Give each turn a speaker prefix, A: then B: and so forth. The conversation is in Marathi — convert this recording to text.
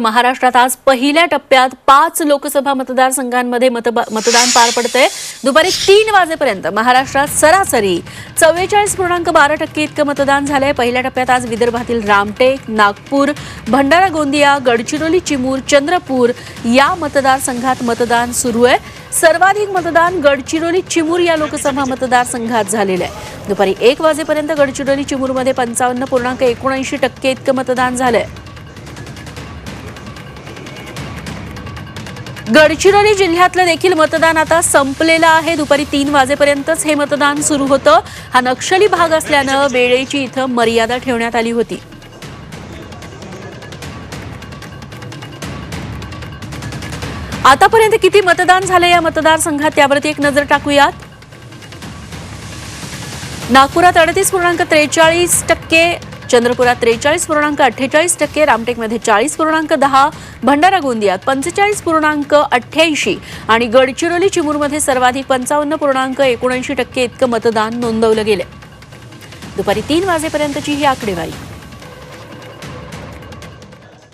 A: महाराष्ट्रात आज पहिल्या टप्प्यात 5 लोकसभा मतदारसंघांमध्ये मतदान पार पडतंय। दुपारी 3 वाजेपर्यंत महाराष्ट्रात सरासरी 44.12% इतकं मतदान झालंय। पहिल्या टप्प्यात आज विदर्भातील रामटेक, नागपूर, भंडारा गोंदिया, गडचिरोली, चिमूर, चंद्रपूर या मतदारसंघात मतदान सुरू आहे। सर्वाधिक मतदान गडचिरोली, चिमूर या लोकसभा मतदारसंघात झालेलं आहे। दुपारी 1 वाजेपर्यंत गडचिरोली, चिमूरमध्ये 55.79% इतकं मतदान झालंय। गडचिरोली जिल्ह्यातलं देखील मतदान आता संपलेलं आहे। दुपारी 3 वाजेपर्यंतच हे मतदान सुरू होतं। हा नक्षली भाग असल्यानं वेळेची इथं मर्यादा ठेवण्यात आली होती। आतापर्यंत किती मतदान झाले या मतदारसंघात त्यावरती एक नजर टाकूयात। नागपुरात 38.43%, चंद्रपुरात 43.48%, रामटेकमध्ये 40.10%, भंडारा गोंदियात 45.88% आणि गडचिरोली चिमूरमध्ये सर्वाधिक 55.79% इतकं मतदान नोंदवलं गेलं। दुपारी 3 वाजेपर्यंतची ही आकडेवारी।